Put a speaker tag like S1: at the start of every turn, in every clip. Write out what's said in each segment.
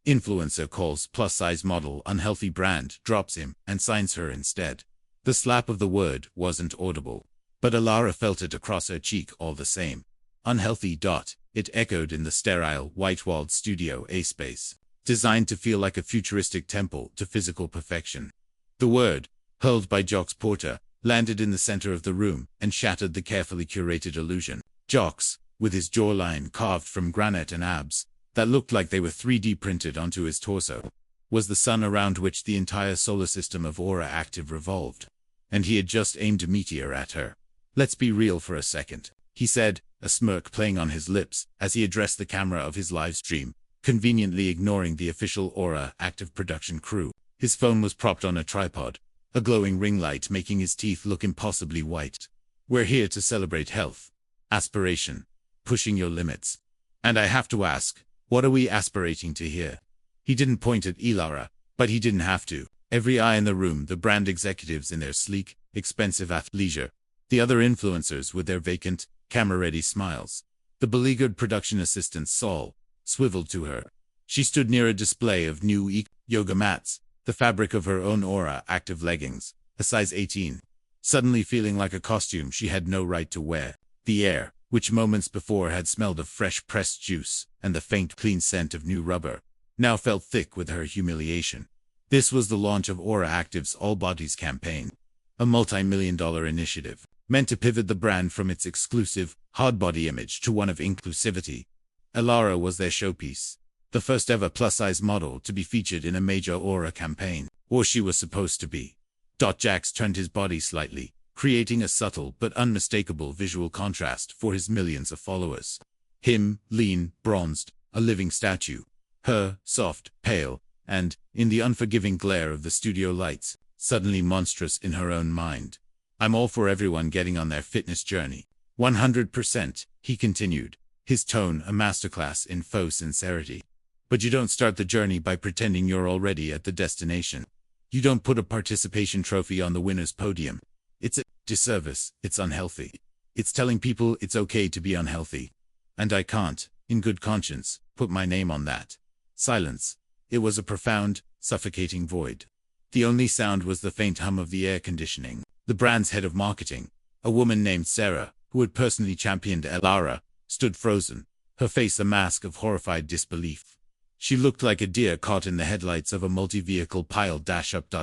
S1: Influencer calls plus-size model unhealthy brand, drops him, and signs her instead. The slap of the word wasn't audible, but Alara felt it across her cheek all the same. Unhealthy. It echoed in the sterile, white-walled Studio A space, designed to feel like a futuristic temple to physical perfection. The word, hurled by Jocks Porter, landed in the center of the room and shattered the carefully curated illusion. Jocks, with his jawline carved from granite and abs that looked like they were 3D printed onto his torso, was the sun around which the entire solar system of Aura Active revolved. And he had just aimed a meteor at her. "Let's be real for a second," he said, a smirk playing on his lips as he addressed the camera of his live stream, conveniently ignoring the official Aura Active production crew. His phone was propped on a tripod, a glowing ring light making his teeth look impossibly white. "We're here to celebrate health, aspiration, pushing your limits. And I have to ask, what are we aspirating to here?" He didn't point at Ilara, but he didn't have to. Every eye in the room, the brand executives in their sleek, expensive athleisure, the other influencers with their vacant, camera-ready smiles. The beleaguered production assistant Saul swiveled to her. She stood near a display of new yoga mats, the fabric of her own Aura Active leggings, a size 18, suddenly feeling like a costume she had no right to wear. The air, which moments before had smelled of fresh pressed juice and the faint, clean scent of new rubber, now felt thick with her humiliation. This was the launch of Aura Active's All Bodies campaign, a multi-million-dollar initiative meant to pivot the brand from its exclusive, hard-body image to one of inclusivity. Alara was their showpiece, the first ever plus-size model to be featured in a major Aura campaign, or she was supposed to be. Jax turned his body slightly, creating a subtle but unmistakable visual contrast for his millions of followers. Him, lean, bronzed, a living statue. Her, soft, pale, and, in the unforgiving glare of the studio lights, suddenly monstrous in her own mind. "I'm all for everyone getting on their fitness journey. 100%, he continued, his tone a masterclass in faux sincerity. But you don't start the journey by pretending you're already at the destination. You don't put a participation trophy on the winner's podium. It's a disservice, it's unhealthy. It's telling people it's okay to be unhealthy. And I can't, in good conscience, put my name on that." Silence. It was a profound, suffocating void. The only sound was the faint hum of the air conditioning. The brand's head of marketing, a woman named Sarah, who had personally championed Alara, stood frozen, her face a mask of horrified disbelief. She looked like a deer caught in the headlights of a multi-vehicle pile-up.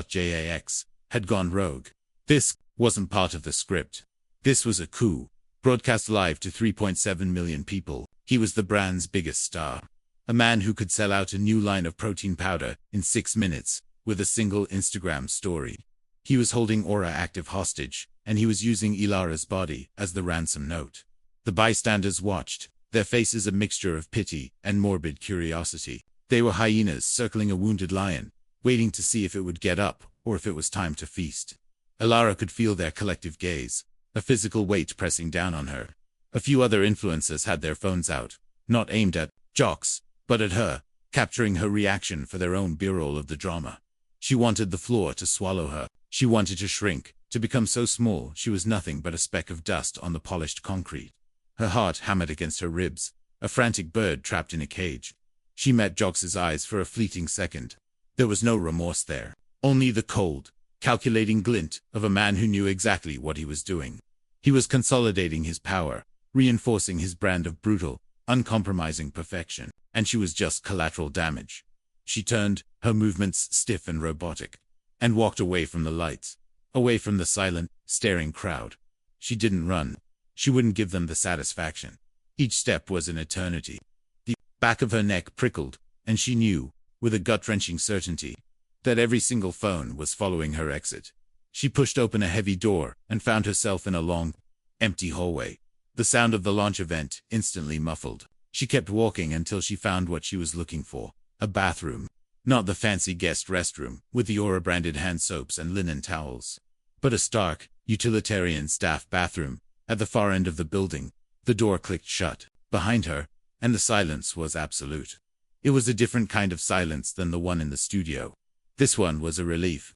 S1: Jax had gone rogue. This wasn't part of the script. This was a coup, broadcast live to 3.7 million people. He was the brand's biggest star. A man who could sell out a new line of protein powder in 6 minutes with a single Instagram story. He was holding Aura Active hostage, and he was using Ilara's body as the ransom note. The bystanders watched, their faces a mixture of pity and morbid curiosity. They were hyenas circling a wounded lion, waiting to see if it would get up or if it was time to feast. Ilara could feel their collective gaze, a physical weight pressing down on her. A few other influencers had their phones out, not aimed at Jocks, but at her, capturing her reaction for their own B-roll of the drama. She wanted the floor to swallow her. She wanted to shrink, to become so small she was nothing but a speck of dust on the polished concrete. Her heart hammered against her ribs, a frantic bird trapped in a cage. She met Jocks's eyes for a fleeting second. There was no remorse there, only the cold, calculating glint of a man who knew exactly what he was doing. He was consolidating his power, reinforcing his brand of brutal, uncompromising perfection, and she was just collateral damage. She turned, her movements stiff and robotic, and walked away from the lights, away from the silent, staring crowd. She didn't run. She wouldn't give them the satisfaction. Each step was an eternity. The back of her neck prickled, and she knew, with a gut-wrenching certainty, that every single phone was following her exit. She pushed open a heavy door and found herself in a long, empty hallway. The sound of the launch event instantly muffled. She kept walking until she found what she was looking for, a bathroom. Not the fancy guest restroom, with the Aura-branded hand soaps and linen towels, but a stark, utilitarian staff bathroom. At the far end of the building, the door clicked shut, behind her, and the silence was absolute. It was a different kind of silence than the one in the studio. This one was a relief.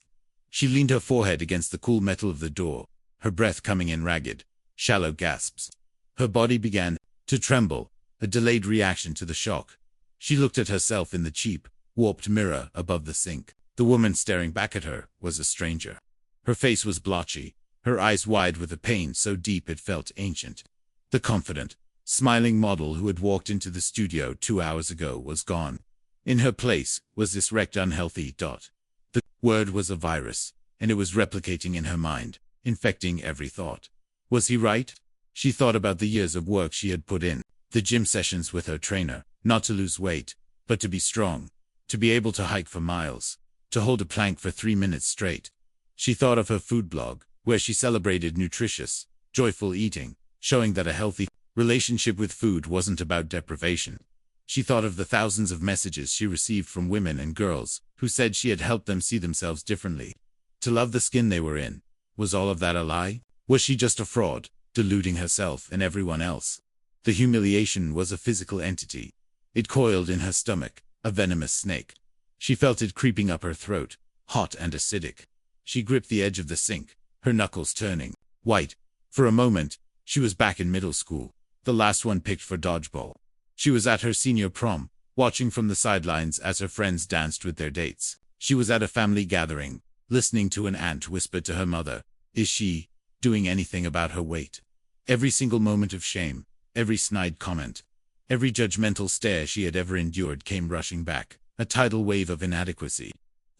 S1: She leaned her forehead against the cool metal of the door, her breath coming in ragged, shallow gasps. Her body began to tremble, a delayed reaction to the shock. She looked at herself in the cheap, warped mirror above the sink. The woman staring back at her was a stranger. Her face was blotchy, her eyes wide with a pain so deep it felt ancient. The confident, smiling model who had walked into the studio 2 hours ago was gone. In her place was this wrecked, unhealthy dot. The word was a virus, and it was replicating in her mind, infecting every thought. Was he right? She thought about the years of work she had put in, the gym sessions with her trainer, not to lose weight, but to be strong, to be able to hike for miles, to hold a plank for 3 minutes straight. She thought of her food blog, where she celebrated nutritious, joyful eating, showing that a healthy relationship with food wasn't about deprivation. She thought of the thousands of messages she received from women and girls who said she had helped them see themselves differently. To love the skin they were in. Was all of that a lie? Was she just a fraud, deluding herself and everyone else? The humiliation was a physical entity. It coiled in her stomach, a venomous snake. She felt it creeping up her throat, hot and acidic. She gripped the edge of the sink, her knuckles turning white. For a moment, she was back in middle school, the last one picked for dodgeball. She was at her senior prom, watching from the sidelines as her friends danced with their dates. She was at a family gathering, listening to an aunt whisper to her mother, "Is she doing anything about her weight?" Every single moment of shame, every snide comment, every judgmental stare she had ever endured came rushing back, a tidal wave of inadequacy.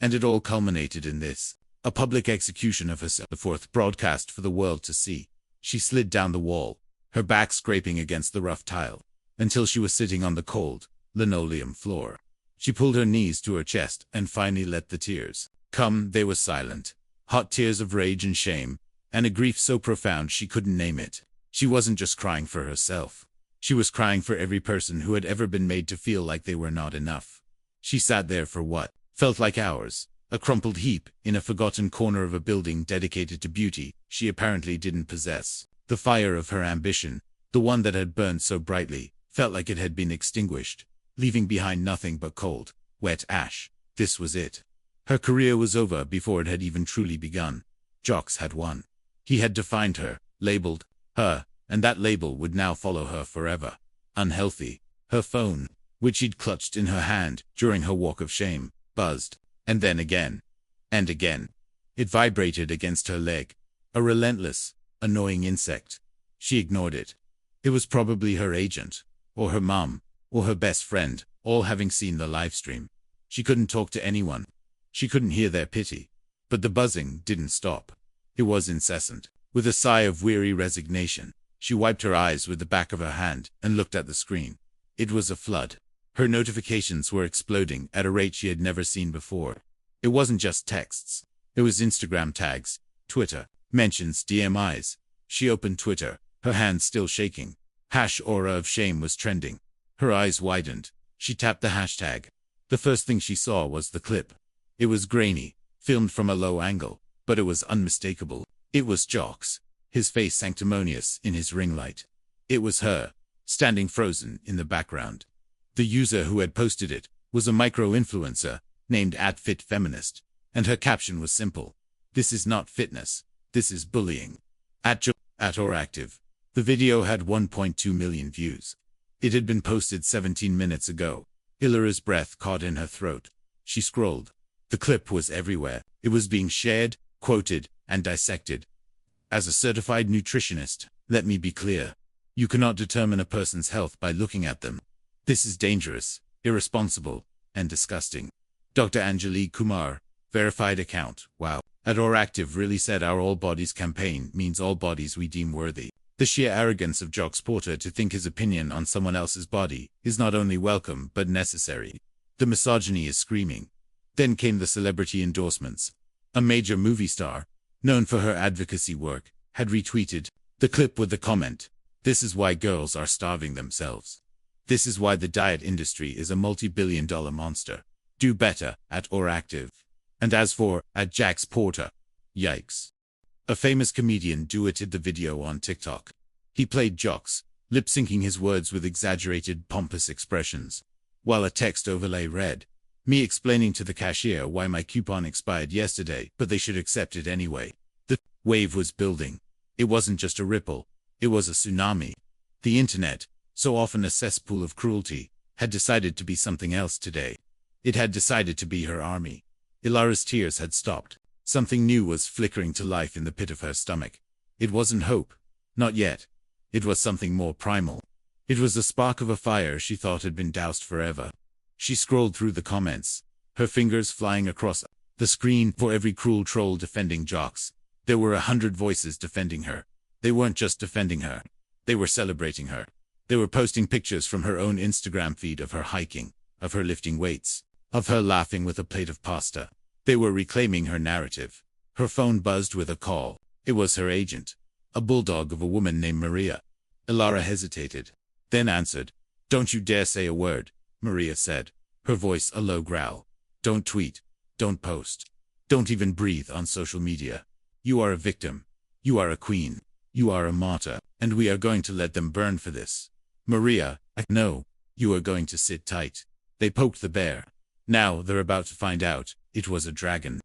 S1: And it all culminated in this, a public execution of herself, the fourth broadcast for the world to see. She slid down the wall, her back scraping against the rough tile, until she was sitting on the cold, linoleum floor. She pulled her knees to her chest and finally let the tears come. They were silent, hot tears of rage and shame, and a grief so profound she couldn't name it. She wasn't just crying for herself. She was crying for every person who had ever been made to feel like they were not enough. She sat there for what felt like hours, a crumpled heap in a forgotten corner of a building dedicated to beauty she apparently didn't possess. The fire of her ambition, the one that had burned so brightly, felt like it had been extinguished, leaving behind nothing but cold, wet ash. This was it. Her career was over before it had even truly begun. Jocks had won. He had defined her, labeled her, and that label would now follow her forever. Unhealthy. Her phone, which she'd clutched in her hand during her walk of shame, buzzed, and then again, and again. It vibrated against her leg, a relentless, annoying insect. She ignored it. It was probably her agent, or her mom, or her best friend, all having seen the live stream. She couldn't talk to anyone. She couldn't hear their pity. But the buzzing didn't stop. It was incessant. With a sigh of weary resignation, she wiped her eyes with the back of her hand and looked at the screen. It was a flood. Her notifications were exploding at a rate she had never seen before. It wasn't just texts. It was Instagram tags, Twitter, mentions, DMIs. She opened Twitter, her hands still shaking. #aura of shame was trending. Her eyes widened. She tapped the hashtag. The first thing she saw was the clip. It was grainy, filmed from a low angle, but it was unmistakable. It was Jocks, his face sanctimonious in his ring light. It was her, standing frozen in the background. The user who had posted it was a micro-influencer named @FitFeminist, and her caption was simple. "This is not fitness. This is bullying." @oractive. The video had 1.2 million views. It had been posted 17 minutes ago. Ilara's breath caught in her throat. She scrolled. The clip was everywhere. It was being shared, quoted, and dissected. As a certified nutritionist, let me be clear. You cannot determine a person's health by looking at them. This is dangerous, irresponsible, and disgusting. Dr. Anjali Kumar, verified account. Wow. @oractive really said our All Bodies campaign means all bodies we deem worthy. The sheer arrogance of Jocks Porter to think his opinion on someone else's body is not only welcome but necessary. The misogyny is screaming. Then came the celebrity endorsements. A major movie star, known for her advocacy work, had retweeted the clip with the comment, "This is why girls are starving themselves. This is why the diet industry is a multi-billion-dollar monster. Do better, @oractive." And as for @Jax Porter, yikes. A famous comedian duetted the video on TikTok. He played Jocks, lip-syncing his words with exaggerated, pompous expressions, while a text overlay read, "Me explaining to the cashier why my coupon expired yesterday, but they should accept it anyway." The wave was building. It wasn't just a ripple, it was a tsunami. The internet, so often a cesspool of cruelty, had decided to be something else today. It had decided to be her army. Ilara's tears had stopped. Something new was flickering to life in the pit of her stomach. It wasn't hope. Not yet. It was something more primal. It was the spark of a fire she thought had been doused forever. She scrolled through the comments, her fingers flying across the screen for every cruel troll defending Jocks. There were 100 voices defending her. They weren't just defending her. They were celebrating her. They were posting pictures from her own Instagram feed of her hiking, of her lifting weights, of her laughing with a plate of pasta. They were reclaiming her narrative. Her phone buzzed with a call. It was her agent, a bulldog of a woman named Maria. Ilara hesitated, then answered. "Don't you dare say a word," Maria said, her voice a low growl. "Don't tweet. Don't post. Don't even breathe on social media. You are a victim. You are a queen. You are a martyr, and we are going to let them burn for this." "Maria, no. You are going to sit tight." They poked the bear. Now they're about to find out. It was a dragon.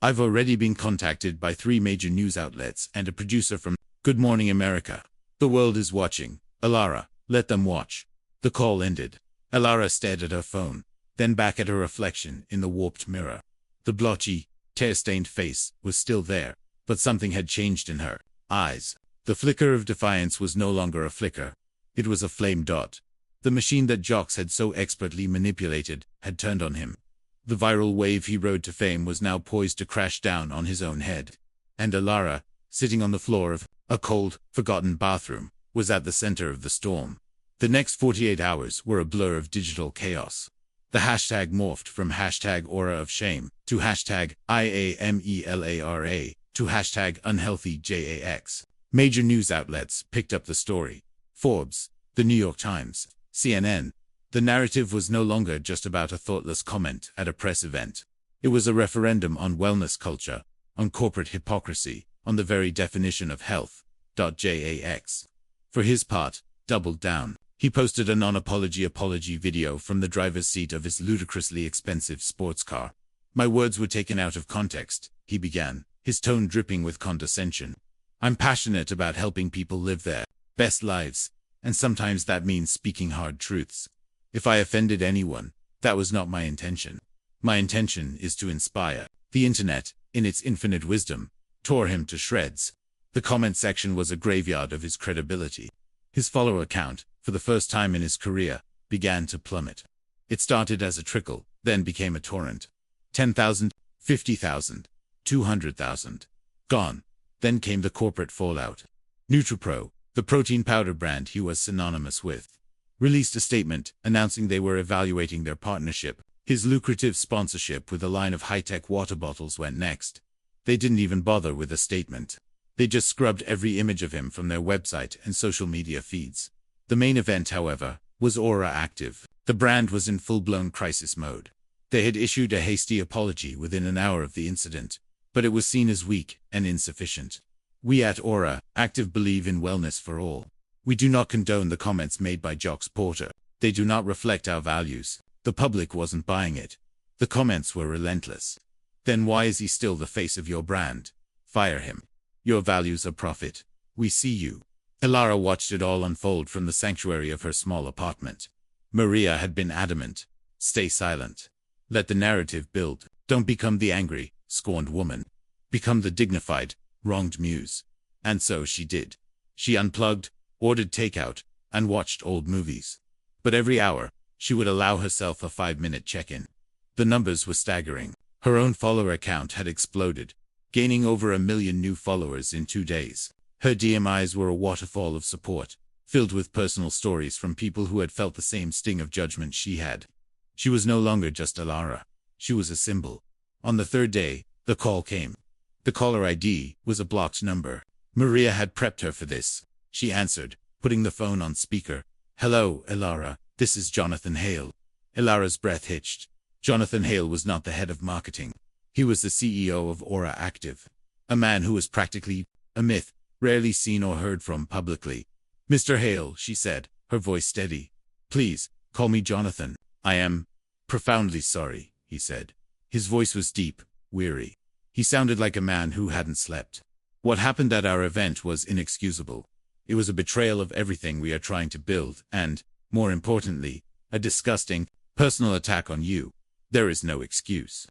S1: "I've already been contacted by 3 major news outlets and a producer from Good Morning America. The world is watching. Ilara, let them watch." The call ended. Ilara stared at her phone, then back at her reflection in the warped mirror. The blotchy, tear-stained face was still there, but something had changed in her eyes. The flicker of defiance was no longer a flicker. It was a flame dot. The machine that Jocks had so expertly manipulated had turned on him. The viral wave he rode to fame was now poised to crash down on his own head. And Ilara, sitting on the floor of a cold, forgotten bathroom, was at the center of the storm. The next 48 hours were a blur of digital chaos. The hashtag morphed from hashtag aura of shame to hashtag IAMELARA to hashtag unhealthy JAX. Major news outlets picked up the story. Forbes, The New York Times, CNN. The narrative was no longer just about a thoughtless comment at a press event. It was a referendum on wellness culture, on corporate hypocrisy, on the very definition of health. JAX. For his part, doubled down. He posted a non-apology video from the driver's seat of his ludicrously expensive sports car. "My words were taken out of context," he began, his tone dripping with condescension. "I'm passionate about helping people live their best lives, and sometimes that means speaking hard truths. If I offended anyone, that was not my intention. My intention is to inspire." The internet, in its infinite wisdom, tore him to shreds. The comment section was a graveyard of his credibility. His follower count, for the first time in his career, began to plummet. It started as a trickle, then became a torrent. 10,000, 50,000, 200,000. Gone. Then came the corporate fallout. NutriPro, the protein powder brand he was synonymous with, released a statement announcing they were evaluating their partnership. His lucrative sponsorship with a line of high-tech water bottles went next. They didn't even bother with a statement. They just scrubbed every image of him from their website and social media feeds. The main event, however, was Aura Active. The brand was in full-blown crisis mode. They had issued a hasty apology within an hour of the incident, but it was seen as weak and insufficient. "We at Aura Active believe in wellness for all. We do not condone the comments made by Jocks Porter. They do not reflect our values." The public wasn't buying it. The comments were relentless. "Then why is he still the face of your brand? Fire him. Your values are profit. We see you." Ilara watched it all unfold from the sanctuary of her small apartment. Maria had been adamant. "Stay silent. Let the narrative build. Don't become the angry, scorned woman. Become the dignified, wronged muse." And so she did. She unplugged, ordered takeout, and watched old movies. But every hour, she would allow herself a 5-minute check-in. The numbers were staggering. Her own follower count had exploded, gaining over 1 million new followers in 2 days. Her DMIs were a waterfall of support, filled with personal stories from people who had felt the same sting of judgment she had. She was no longer just Ilara. She was a symbol. On the 3rd day, the call came. The caller ID was a blocked number. Maria had prepped her for this. She answered, putting the phone on speaker. "Hello, Ilara. This is Jonathan Hale." Ilara's breath hitched. Jonathan Hale was not the head of marketing. He was the CEO of Aura Active. A man who was practically a myth, rarely seen or heard from publicly. "Mr. Hale," she said, her voice steady. "Please, call me Jonathan. I am profoundly sorry," he said. His voice was deep, weary. He sounded like a man who hadn't slept. "What happened at our event was inexcusable. It was a betrayal of everything we are trying to build and, more importantly, a disgusting, personal attack on you. There is no excuse.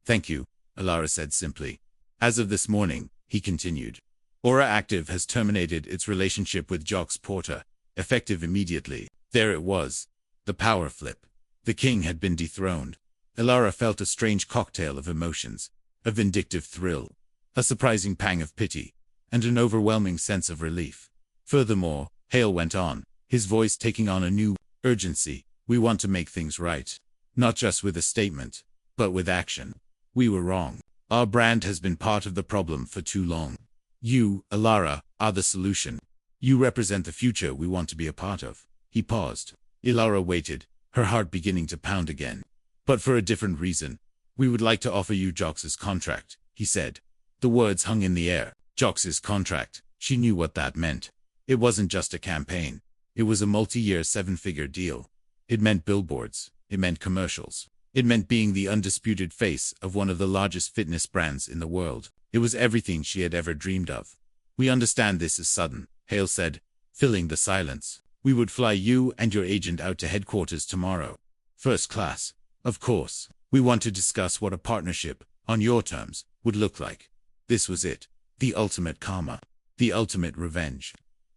S1: Thank you, Alara said simply. As of this morning, he continued, Aura Active has terminated its relationship with Jox Porter, effective immediately. There it was. The power flip. The king had been dethroned. Alara felt a strange cocktail of emotions, a vindictive thrill, a surprising pang of pity, and an overwhelming sense of relief. Furthermore, Hale went on, his voice taking on a new urgency. We want to make things right. Not just with a statement, but with action. We were wrong. Our brand has been part of the problem for too long. You, Alara, are the solution. You represent the future we want to be a part of. He paused. Alara waited, her heart beginning to pound again. But for a different reason. We would like to offer you Jox's contract, he said. The words hung in the air. Jox's contract. She knew what that meant. It wasn't just a campaign. It was a multi-year 7-figure deal. It meant billboards. It meant commercials. It meant being the undisputed face of one of the largest fitness brands in the world. It was everything she had ever dreamed of. We understand this is sudden, Hale said, filling the silence. We would fly you and your agent out to headquarters tomorrow. First class. Of course. We want to discuss what a partnership, on your terms, would look like. This was it. The ultimate karma. The ultimate revenge.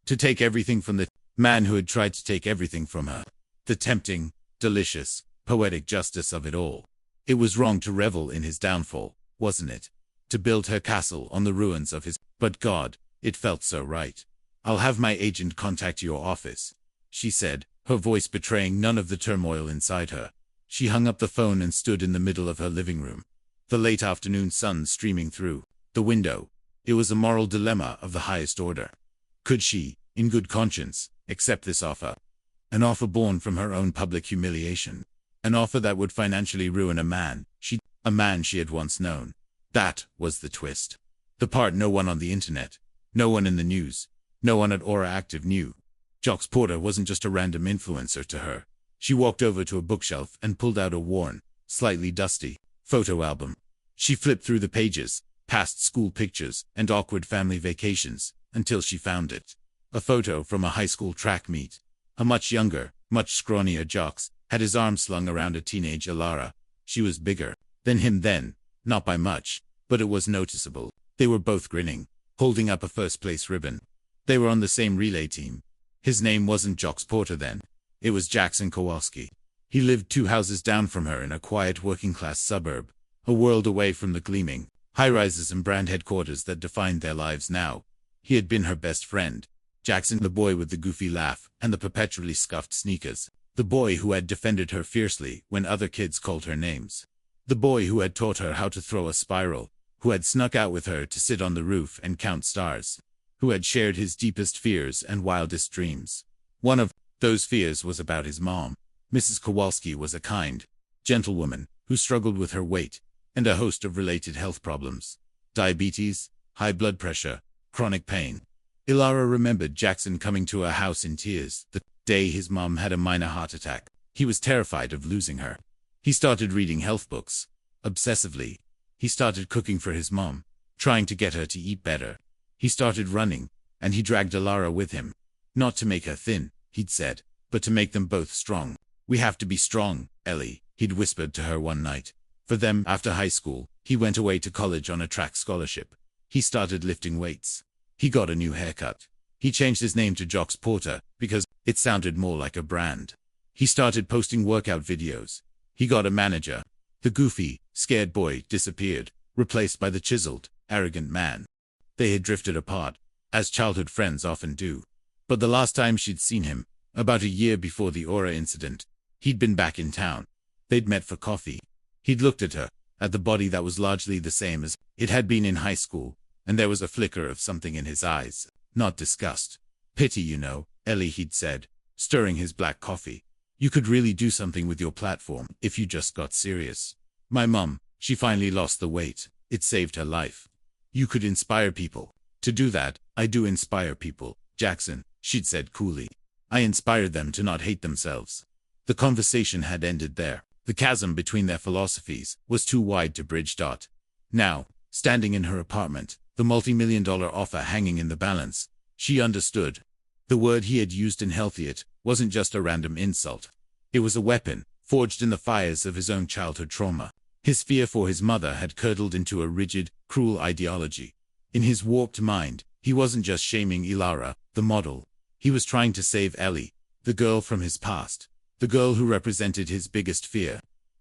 S1: To take everything from the man who had tried to take everything from her. The tempting, delicious, poetic justice of it all. It was wrong to revel in his downfall, wasn't it? To build her castle on the ruins of his... But God, it felt so right. I'll have my agent contact your office, she said, her voice betraying none of the turmoil inside her. She hung up the phone and stood in the middle of her living room. The late afternoon sun streaming through the window. It was a moral dilemma of the highest order. Could she, in good conscience, accept this offer? An offer born from her own public humiliation. An offer that would financially ruin a man she had once known. That was the twist. The part no one on the internet, no one in the news, no one at Aura Active knew. Jox Porter wasn't just a random influencer to her. She walked over to a bookshelf and pulled out a worn, slightly dusty, photo album. She flipped through the pages, past school pictures and awkward family vacations, until she found it. A photo from a high school track meet. A much younger, much scrawnier Jox had his arm slung around a teenage Alara. She was bigger than him then, not by much, but it was noticeable. They were both grinning, holding up a first-place ribbon. They were on the same relay team. His name wasn't Jox Porter then. It was Jackson Kowalski. He lived 2 houses down from her in a quiet working-class suburb, a world away from the gleaming high-rises and brand headquarters that defined their lives now. He had been her best friend. Jackson, the boy with the goofy laugh and the perpetually scuffed sneakers. The boy who had defended her fiercely when other kids called her names. The boy who had taught her how to throw a spiral, who had snuck out with her to sit on the roof and count stars, who had shared his deepest fears and wildest dreams. One of those fears was about his mom. Mrs. Kowalski was a kind, gentle woman who struggled with her weight and a host of related health problems. Diabetes, high blood pressure, chronic pain. Alara remembered Jackson coming to her house in tears the day his mom had a minor heart attack. He was terrified of losing her. He started reading health books, obsessively. He started cooking for his mom, trying to get her to eat better. He started running, and he dragged Alara with him. Not to make her thin, he'd said, but to make them both strong. We have to be strong, Ellie, he'd whispered to her one night. For them, after high school, he went away to college on a track scholarship. He started lifting weights. He got a new haircut. He changed his name to Jox Porter because it sounded more like a brand. He started posting workout videos. He got a manager. The goofy, scared boy disappeared, replaced by the chiseled, arrogant man. They had drifted apart, as childhood friends often do. But the last time she'd seen him, about a year before the Aura incident, he'd been back in town. They'd met for coffee. He'd looked at her, at the body that was largely the same as it had been in high school, and there was a flicker of something in his eyes, not disgust. Pity, you know, Ellie, he'd said, stirring his black coffee. You could really do something with your platform if you just got serious. My mom, she finally lost the weight. It saved her life. You could inspire people. To do that, I do inspire people, Jackson, she'd said coolly. I inspired them to not hate themselves. The conversation had ended there. The chasm between their philosophies was too wide to bridge. Now, standing in her apartment, the multi-million-dollar offer hanging in the balance, she understood. The word he had used in Healthy It wasn't just a random insult. It was a weapon, forged in the fires of his own childhood trauma. His fear for his mother had curdled into a rigid, cruel ideology. In his warped mind, he wasn't just shaming Ilara, the model. He was trying to save Ellie, the girl from his past, the girl who represented his biggest fear.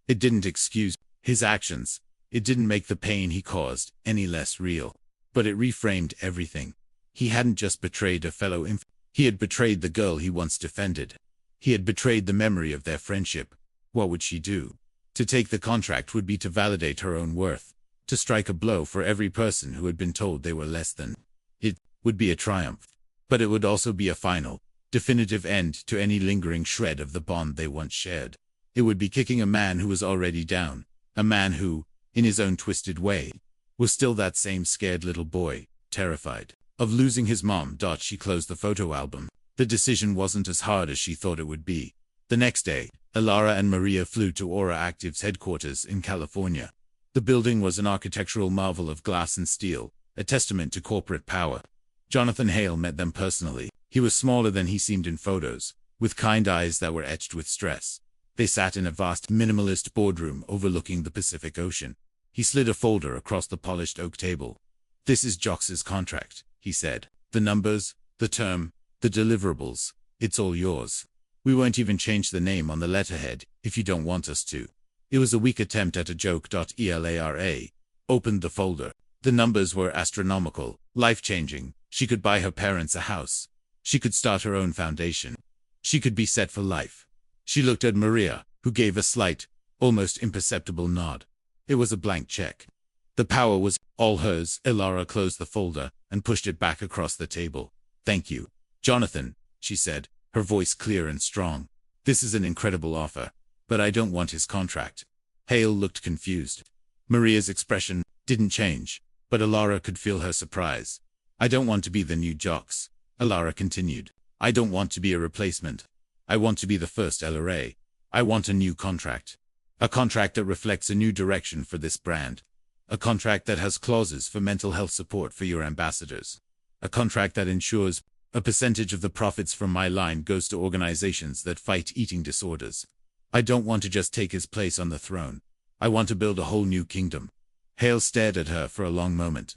S1: It didn't excuse his actions. It didn't make the pain he caused any less real. But it reframed everything. He hadn't just betrayed a fellow he had betrayed the girl he once defended. He had betrayed the memory of their friendship. What would she do? To take the contract would be to validate her own worth, to strike a blow for every person who had been told they were less than. It would be a triumph. But it would also be a final, definitive end to any lingering shred of the bond they once shared. It would be kicking a man who was already down, a man who, in his own twisted way, was still that same scared little boy, terrified of losing his mom. She closed the photo album. The decision wasn't as hard as she thought it would be. The next day, Ilara and Maria flew to Aura Active's headquarters in California. The building was an architectural marvel of glass and steel, a testament to corporate power. Jonathan Hale met them personally. He was smaller than he seemed in photos, with kind eyes that were etched with stress. They sat in a vast, minimalist boardroom overlooking the Pacific Ocean. He slid a folder across the polished oak table. "This is Jox's contract," he said. "The numbers, the term, the deliverables, it's all yours. We won't even change the name on the letterhead, if you don't want us to." It was a weak attempt at a joke. Elara opened the folder. The numbers were astronomical, life-changing. She could buy her parents a house. She could start her own foundation. She could be set for life. She looked at Maria, who gave a slight, almost imperceptible nod. It was a blank check. The power was all hers. Ilara closed the folder and pushed it back across the table. "Thank you, Jonathan," she said, her voice clear and strong. "This is an incredible offer, but I don't want his contract." Hale looked confused. Maria's expression didn't change, but Ilara could feel her surprise. "I don't want to be the new Jox," Ilara continued. "I don't want to be a replacement. I want to be the first LRA. I want a new contract. A contract that reflects a new direction for this brand. A contract that has clauses for mental health support for your ambassadors. A contract that ensures a percentage of the profits from my line goes to organizations that fight eating disorders. I don't want to just take his place on the throne. I want to build a whole new kingdom." Hale stared at her for a long moment.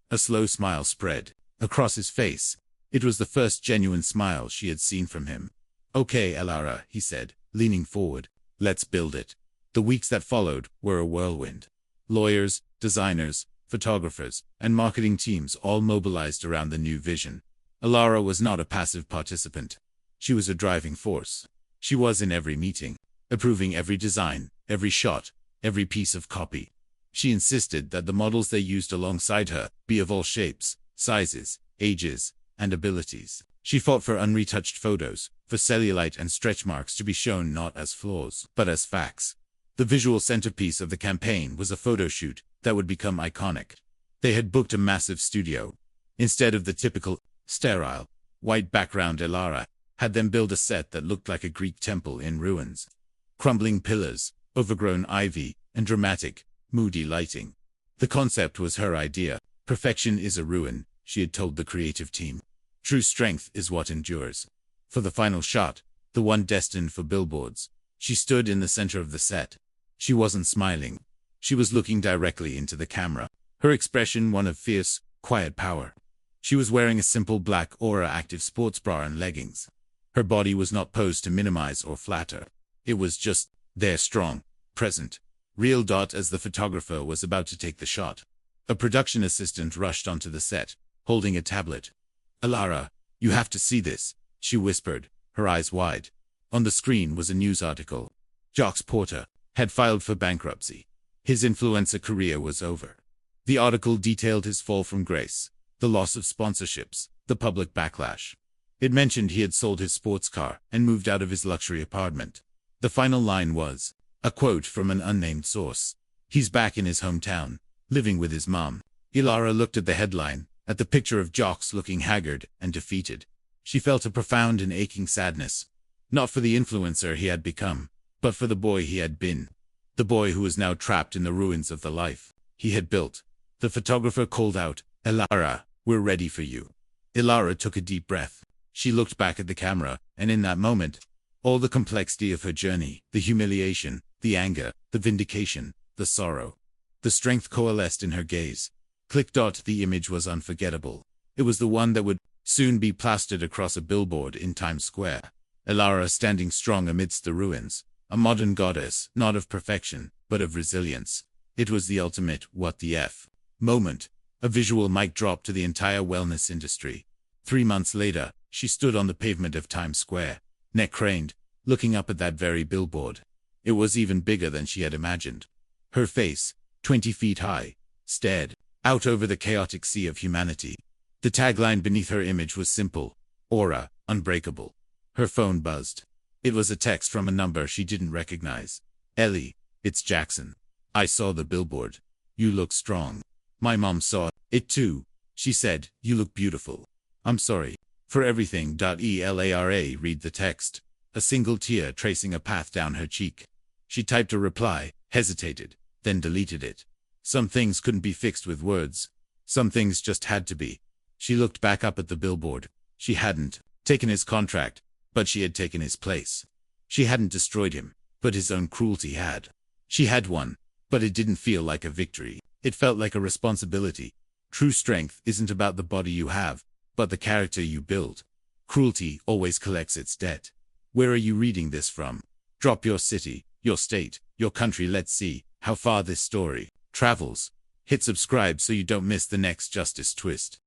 S1: A slow smile spread across his face. It was the first genuine smile she had seen from him. "Okay, Ilara," he said, leaning forward. "Let's build it." The weeks that followed were a whirlwind. Lawyers, designers, photographers, and marketing teams all mobilized around the new vision. Ilara was not a passive participant. She was a driving force. She was in every meeting, approving every design, every shot, every piece of copy. She insisted that the models they used alongside her be of all shapes, sizes, ages, and abilities. She fought for unretouched photos, for cellulite and stretch marks to be shown not as flaws, but as facts. The visual centerpiece of the campaign was a photo shoot that would become iconic. They had booked a massive studio. Instead of the typical, sterile, white background, Ilara had them build a set that looked like a Greek temple in ruins. Crumbling pillars, overgrown ivy, and dramatic, moody lighting. The concept was her idea. "Perfection is a ruin," she had told the creative team. "True strength is what endures." For the final shot, the one destined for billboards, she stood in the center of the set. She wasn't smiling. She was looking directly into the camera, her expression one of fierce, quiet power. She was wearing a simple black Aura Active sports bra and leggings. Her body was not posed to minimize or flatter. It was just there, strong, present, real. As the photographer was about to take the shot, a production assistant rushed onto the set, holding a tablet. "Ilara, you have to see this," she whispered, her eyes wide. On the screen was a news article. Jox Porter had filed for bankruptcy. His influencer career was over. The article detailed his fall from grace, the loss of sponsorships, the public backlash. It mentioned he had sold his sports car and moved out of his luxury apartment. The final line was a quote from an unnamed source. "He's back in his hometown, living with his mom." Ilara looked at the headline, at the picture of Jox looking haggard and defeated. She felt a profound and aching sadness, not for the influencer he had become, but for the boy he had been. The boy who was now trapped in the ruins of the life he had built. The photographer called out, "Ilara, we're ready for you." Ilara took a deep breath. She looked back at the camera, and in that moment, All the complexity of her journey, the humiliation, the anger, the vindication, the sorrow. The strength coalesced in her gaze. Click. The image was unforgettable. It was the one that would soon be plastered across a billboard in Times Square. Elara standing strong amidst the ruins. A modern goddess, not of perfection, but of resilience. It was the ultimate what the F moment. A visual mic drop to the entire wellness industry. 3 months later, she stood on the pavement of Times Square, neck craned, looking up at that very billboard. It was even bigger than she had imagined. Her face, 20 feet high, stared out over the chaotic sea of humanity. The tagline beneath her image was simple: Aura, unbreakable. Her phone buzzed. It was a text from a number she didn't recognize. Ellie, it's Jackson. I saw the billboard. You look strong. My mom saw it too. She said, you look beautiful. I'm sorry for everything. Elara read the text, a single tear tracing a path down her cheek. She typed a reply, hesitated, then deleted it. Some things couldn't be fixed with words. Some things just had to be. She looked back up at the billboard. She hadn't taken his contract, but she had taken his place. She hadn't destroyed him, but his own cruelty had. She had won, but it didn't feel like a victory. It felt like a responsibility. True strength isn't about the body you have, but the character you build. Cruelty always collects its debt. Where are you reading this from? Drop your city, your state, your country. Let's see how far this story travels. Hit subscribe so you don't miss the next justice twist.